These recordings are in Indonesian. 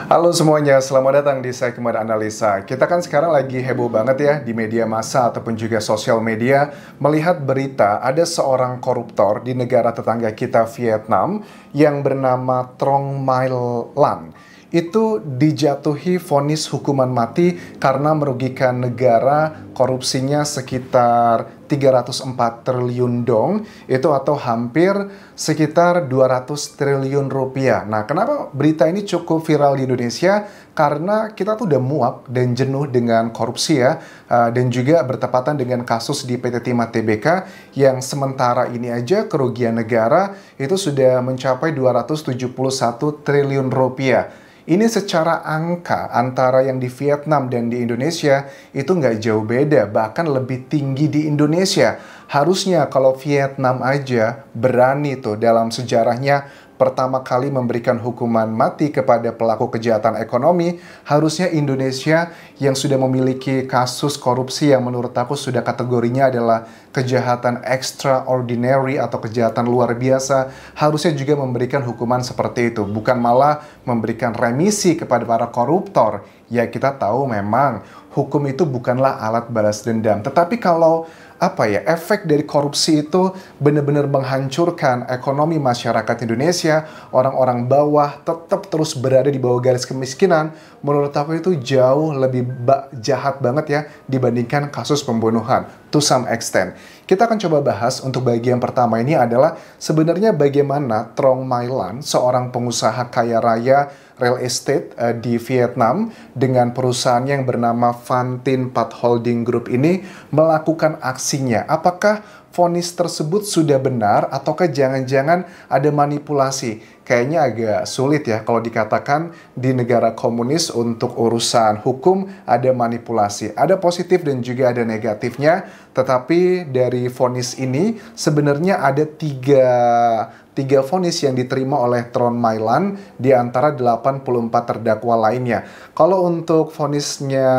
Halo semuanya, selamat datang di Segmen Analisa. Kita kan sekarang lagi heboh banget ya di media massa ataupun juga sosial media melihat berita ada seorang koruptor di negara tetangga kita Vietnam yang bernama Trong My Lan. Itu dijatuhi vonis hukuman mati karena merugikan negara, korupsinya sekitar 304 triliun dong, itu atau hampir sekitar 200 triliun rupiah. Nah, kenapa berita ini cukup viral di Indonesia? Karena kita tuh udah muak dan jenuh dengan korupsi ya, dan juga bertepatan dengan kasus di PT Timah Tbk yang sementara ini aja kerugian negara itu sudah mencapai 271 triliun rupiah. Ini secara angka antara yang di Vietnam dan di Indonesia itu nggak jauh beda, bahkan lebih tinggi di Indonesia. Harusnya kalau Vietnam aja berani tuh dalam sejarahnya pertama kali memberikan hukuman mati kepada pelaku kejahatan ekonomi, harusnya Indonesia yang sudah memiliki kasus korupsi yang menurut aku sudah kategorinya adalah kejahatan extraordinary atau kejahatan luar biasa, harusnya juga memberikan hukuman seperti itu, bukan malah memberikan remisi kepada para koruptor. Ya, kita tahu memang hukum itu bukanlah alat balas dendam, tetapi kalau efek dari korupsi itu benar-benar menghancurkan ekonomi masyarakat Indonesia, orang-orang bawah tetap terus berada di bawah garis kemiskinan, menurut aku itu jauh lebih jahat banget ya dibandingkan kasus pembunuhan to some extent. Kita akan coba bahas untuk bagian pertama ini adalah sebenarnya bagaimana Trong My Lan, seorang pengusaha kaya raya real estate di Vietnam dengan perusahaan yang bernama Van Tin Phat Holding Group ini melakukan aksinya. Apakah vonis tersebut sudah benar ataukah jangan-jangan ada manipulasi? Kayaknya agak sulit ya kalau dikatakan di negara komunis untuk urusan hukum ada manipulasi. Ada positif dan juga ada negatifnya, tetapi dari vonis ini sebenarnya ada tiga vonis yang diterima oleh Trong My Lan di antara 84 terdakwa lainnya. Kalau untuk vonisnya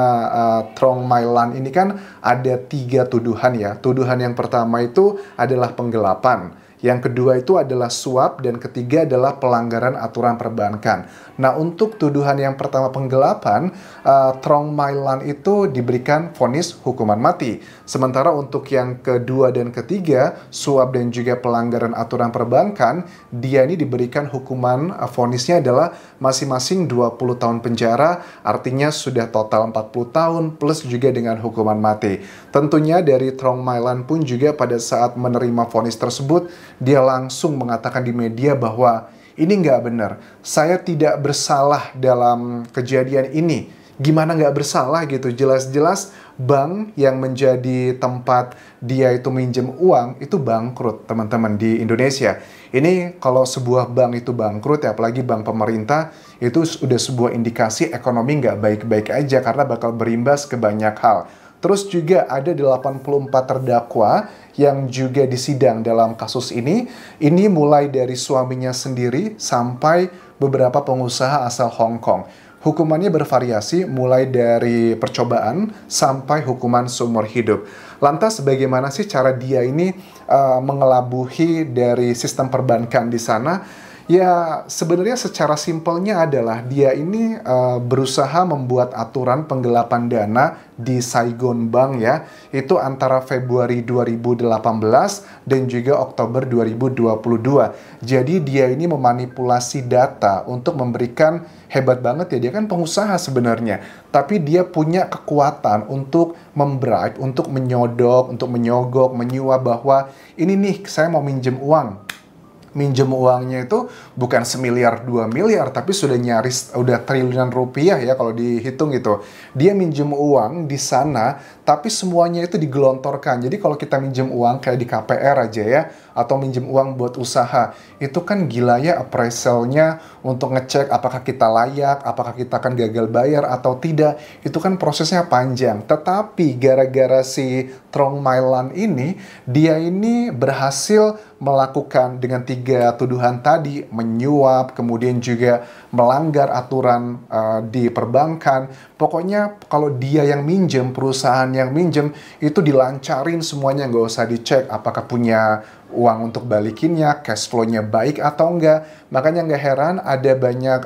Trong My Lan ini kan ada 3 tuduhan ya. Tuduhan yang pertama itu adalah penggelapan. Yang kedua itu adalah suap, dan ketiga adalah pelanggaran aturan perbankan. Nah, untuk tuduhan yang pertama penggelapan, Trong My Lan itu diberikan vonis hukuman mati. Sementara untuk yang kedua dan ketiga, suap dan juga pelanggaran aturan perbankan, dia ini diberikan hukuman vonisnya adalah masing-masing 20 tahun penjara, artinya sudah total 40 tahun plus juga dengan hukuman mati. Tentunya dari Trong My Lan pun juga pada saat menerima vonis tersebut, dia langsung mengatakan di media bahwa ini nggak benar, saya tidak bersalah dalam kejadian ini. Gimana nggak bersalah gitu, jelas-jelas bank yang menjadi tempat dia itu minjem uang itu bangkrut teman-teman di Indonesia. Ini kalau sebuah bank itu bangkrut ya, apalagi bank pemerintah, itu sudah sebuah indikasi ekonomi nggak baik-baik aja karena bakal berimbas ke banyak hal. Terus juga ada 84 terdakwa yang juga disidang dalam kasus ini. Ini mulai dari suaminya sendiri sampai beberapa pengusaha asal Hong Kong. Hukumannya bervariasi mulai dari percobaan sampai hukuman seumur hidup. Lantas bagaimana sih cara dia ini mengelabuhi dari sistem perbankan di sana? Ya, sebenarnya secara simpelnya adalah dia ini berusaha membuat aturan penggelapan dana di Saigon Bank ya. Itu antara Februari 2018 dan juga Oktober 2022. Jadi dia ini memanipulasi data untuk memberikan, hebat banget ya, dia kan pengusaha sebenarnya. Tapi dia punya kekuatan untuk membribe, untuk menyodok, untuk menyogok, menyuap bahwa ini nih saya mau minjem uang. Minjem uangnya itu bukan 1 miliar 2 miliar, tapi sudah nyaris udah triliunan rupiah ya kalau dihitung gitu. Dia minjem uang di sana, tapi semuanya itu digelontorkan. Jadi kalau kita minjem uang kayak di KPR aja ya, atau minjem uang buat usaha, itu kan gila ya appraisalnya untuk ngecek apakah kita layak, apakah kita akan gagal bayar atau tidak. Itu kan prosesnya panjang. Tetapi gara-gara si Trong My Lan ini, dia ini berhasil melakukan dengan 3 tuduhan tadi, menyuap, kemudian juga melanggar aturan di perbankan. Pokoknya kalau dia yang minjem, perusahaan yang minjem, itu dilancarin semuanya, nggak usah dicek apakah punya uang untuk balikinnya, cash flow-nya baik atau enggak. Makanya nggak heran ada banyak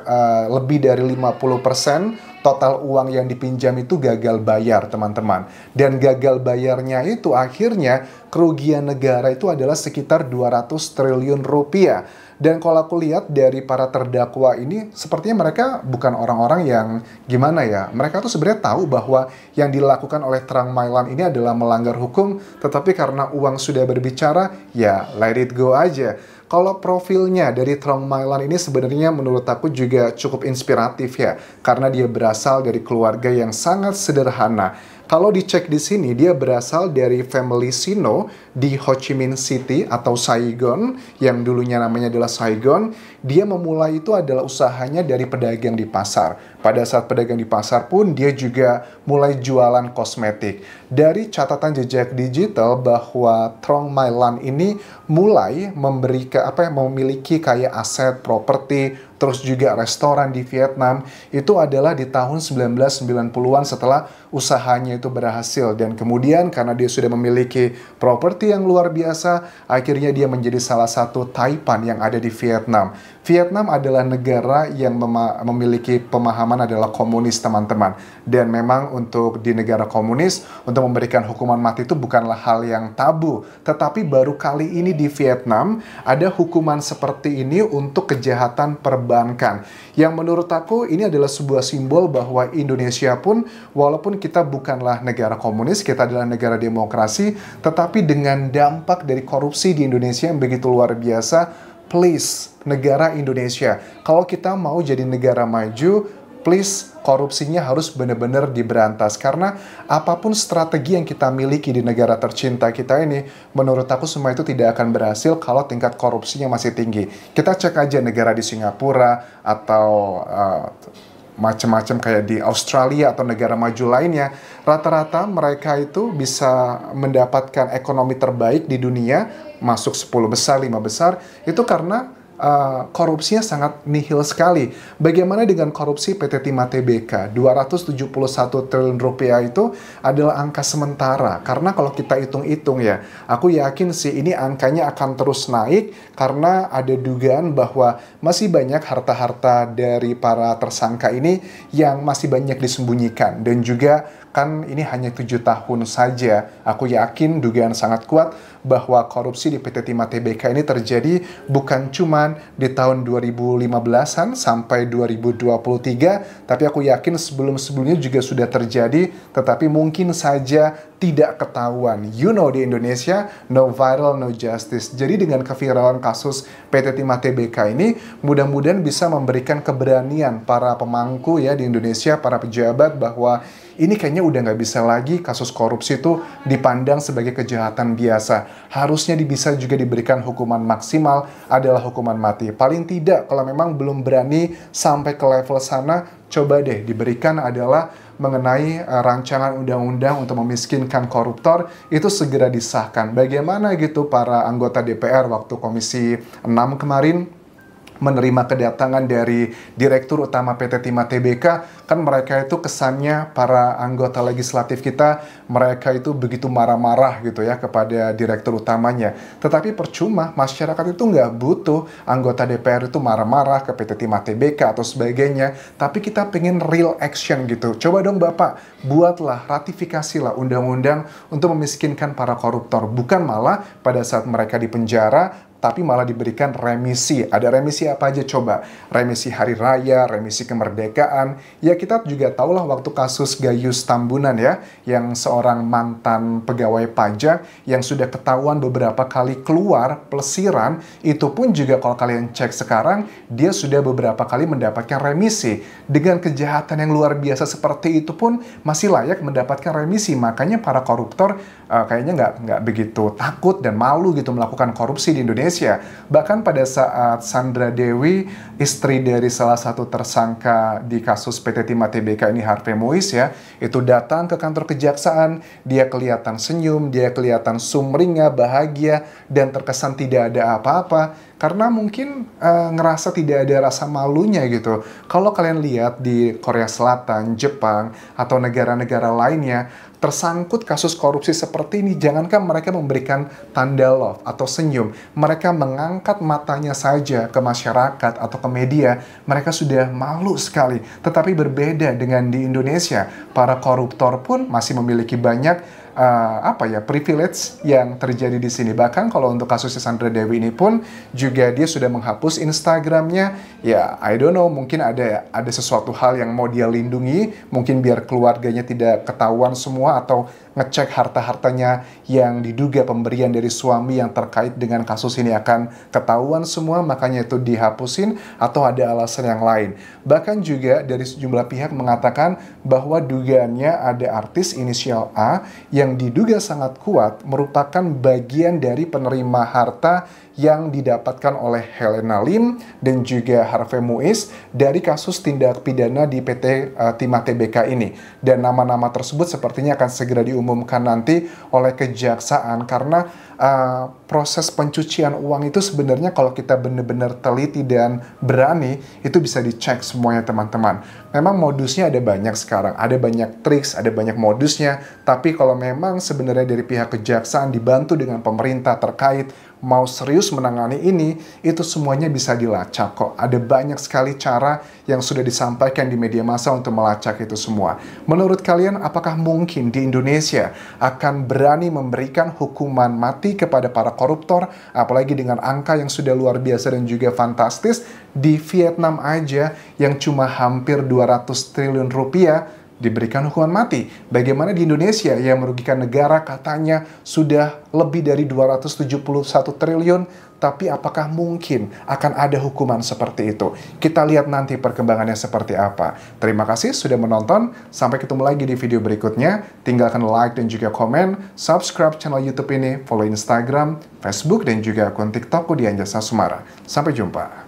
lebih dari 50% total uang yang dipinjam itu gagal bayar, teman-teman. Dan gagal bayarnya itu akhirnya kerugian negara itu adalah sekitar 200 triliun rupiah. Dan kalau aku lihat dari para terdakwa ini, sepertinya mereka bukan orang-orang yang gimana ya. Mereka tuh sebenarnya tahu bahwa yang dilakukan oleh Trong My Land ini adalah melanggar hukum, tetapi karena uang sudah berbicara, ya let it go aja. Kalau profilnya dari Trong My Land ini sebenarnya menurut aku juga cukup inspiratif ya, karena dia berasal dari keluarga yang sangat sederhana. Kalau dicek di sini, dia berasal dari family Sino di Ho Chi Minh City atau Saigon, yang dulunya namanya adalah Saigon. Dia memulai itu adalah usahanya dari pedagang di pasar. Pada saat pedagang di pasar pun, dia juga mulai jualan kosmetik. Dari catatan jejak digital bahwa Trong My Land ini mulai memiliki kayak aset, properti, terus juga restoran di Vietnam, itu adalah di tahun 1990-an setelah usahanya itu berhasil. Dan kemudian karena dia sudah memiliki properti yang luar biasa, akhirnya dia menjadi salah satu taipan yang ada di Vietnam. Vietnam adalah negara yang memiliki pemahaman adalah komunis, teman-teman. Dan memang untuk di negara komunis, untuk memberikan hukuman mati itu bukanlah hal yang tabu. Tetapi baru kali ini di Vietnam, ada hukuman seperti ini untuk kejahatan perbankan. Yang menurut aku ini adalah sebuah simbol bahwa Indonesia pun, walaupun kita bukanlah negara komunis, kita adalah negara demokrasi, tetapi dengan dampak dari korupsi di Indonesia yang begitu luar biasa, please, negara Indonesia, kalau kita mau jadi negara maju, please, korupsinya harus benar-benar diberantas. Karena apapun strategi yang kita miliki di negara tercinta kita ini, menurut aku semua itu tidak akan berhasil kalau tingkat korupsinya masih tinggi. Kita cek aja negara di Singapura atau macam-macam kayak di Australia atau negara maju lainnya, rata-rata mereka itu bisa mendapatkan ekonomi terbaik di dunia, masuk 10 besar, 5 besar, itu karena korupsinya sangat nihil sekali. Bagaimana dengan korupsi PT Timah Tbk? 271 triliun rupiah itu adalah angka sementara. Karena kalau kita hitung-hitung ya, aku yakin sih ini angkanya akan terus naik karena ada dugaan bahwa masih banyak harta-harta dari para tersangka ini yang masih banyak disembunyikan. Dan juga kan ini hanya 7 tahun saja. Aku yakin dugaan sangat kuat bahwa korupsi di PT Timah Tbk ini terjadi bukan cuma di tahun 2015-an sampai 2023, tapi aku yakin sebelum-sebelumnya juga sudah terjadi, tetapi mungkin saja tidak ketahuan. You know, di Indonesia, no viral, no justice. Jadi dengan keviralan kasus PT Timah Tbk ini, mudah-mudahan bisa memberikan keberanian para pemangku ya di Indonesia, para pejabat, bahwa ini kayaknya udah nggak bisa lagi kasus korupsi itu dipandang sebagai kejahatan biasa. Harusnya bisa juga diberikan hukuman maksimal adalah hukuman mati. Paling tidak kalau memang belum berani sampai ke level sana, coba deh diberikan adalah mengenai rancangan undang-undang untuk memiskinkan koruptor, itu segera disahkan. Bagaimana gitu para anggota DPR waktu Komisi 6 kemarin menerima kedatangan dari Direktur Utama PT Timah Tbk, kan mereka itu kesannya para anggota legislatif kita, mereka itu begitu marah-marah gitu ya kepada Direktur Utamanya. Tetapi percuma, masyarakat itu nggak butuh anggota DPR itu marah-marah ke PT Timah Tbk atau sebagainya, tapi kita pengen real action gitu. Coba dong Bapak, buatlah, ratifikasilah undang-undang untuk memiskinkan para koruptor. Bukan malah pada saat mereka di penjara, tapi malah diberikan remisi. Ada remisi apa aja coba? Remisi hari raya, remisi kemerdekaan. Ya kita juga tahulah waktu kasus Gayus Tambunan ya, yang seorang mantan pegawai pajak yang sudah ketahuan beberapa kali keluar pelesiran, itu pun juga kalau kalian cek sekarang, dia sudah beberapa kali mendapatkan remisi. Dengan kejahatan yang luar biasa seperti itu pun masih layak mendapatkan remisi. Makanya para koruptor kayaknya nggak begitu takut dan malu gitu melakukan korupsi di Indonesia. Bahkan pada saat Sandra Dewi, istri dari salah satu tersangka di kasus PT Timah Tbk ini, Harvey Mois ya, itu datang ke kantor kejaksaan, dia kelihatan senyum, dia kelihatan sumringah, bahagia, dan terkesan tidak ada apa-apa. karena mungkin ngerasa tidak ada rasa malunya gitu. Kalau kalian lihat di Korea Selatan, Jepang, atau negara-negara lainnya, tersangkut kasus korupsi seperti ini, jangankan mereka memberikan tanda love atau senyum, mereka mengangkat matanya saja ke masyarakat atau ke media, mereka sudah malu sekali. Tetapi berbeda dengan di Indonesia, para koruptor pun masih memiliki banyak privilege yang terjadi di sini. Bahkan kalau untuk kasusnya Sandra Dewi ini pun juga dia sudah menghapus Instagramnya. Ya, I don't know, mungkin ada sesuatu hal yang mau dia lindungi, mungkin biar keluarganya tidak ketahuan semua, atau ngecek harta-hartanya yang diduga pemberian dari suami yang terkait dengan kasus ini akan ketahuan semua, makanya itu dihapusin, atau ada alasan yang lain. Bahkan juga dari sejumlah pihak mengatakan bahwa dugaannya ada artis inisial A yang diduga sangat kuat merupakan bagian dari penerima harta yang didapatkan oleh Helena Lim dan juga Harvey Muiz dari kasus tindak pidana di PT Timah Tbk ini. Dan nama-nama tersebut sepertinya akan segera diumumkan nanti oleh kejaksaan, karena proses pencucian uang itu sebenarnya kalau kita benar-benar teliti dan berani, itu bisa dicek semuanya teman-teman. Memang modusnya ada banyak sekarang, ada banyak triks, ada banyak modusnya, tapi kalau memang sebenarnya dari pihak kejaksaan dibantu dengan pemerintah terkait mau serius menangani ini, itu semuanya bisa dilacak kok. Ada banyak sekali cara yang sudah disampaikan di media massa untuk melacak itu semua. Menurut kalian, apakah mungkin di Indonesia akan berani memberikan hukuman mati kepada para koruptor, apalagi dengan angka yang sudah luar biasa dan juga fantastis? Di Vietnam aja yang cuma hampir 200 triliun rupiah diberikan hukuman mati. Bagaimana di Indonesia yang merugikan negara katanya sudah lebih dari 271 triliun, tapi apakah mungkin akan ada hukuman seperti itu? Kita lihat nanti perkembangannya seperti apa. Terima kasih sudah menonton, sampai ketemu lagi di video berikutnya. Tinggalkan like dan juga komen, subscribe channel YouTube ini, follow Instagram, Facebook, dan juga akun TikTokku di Anjasa Sumara. Sampai jumpa.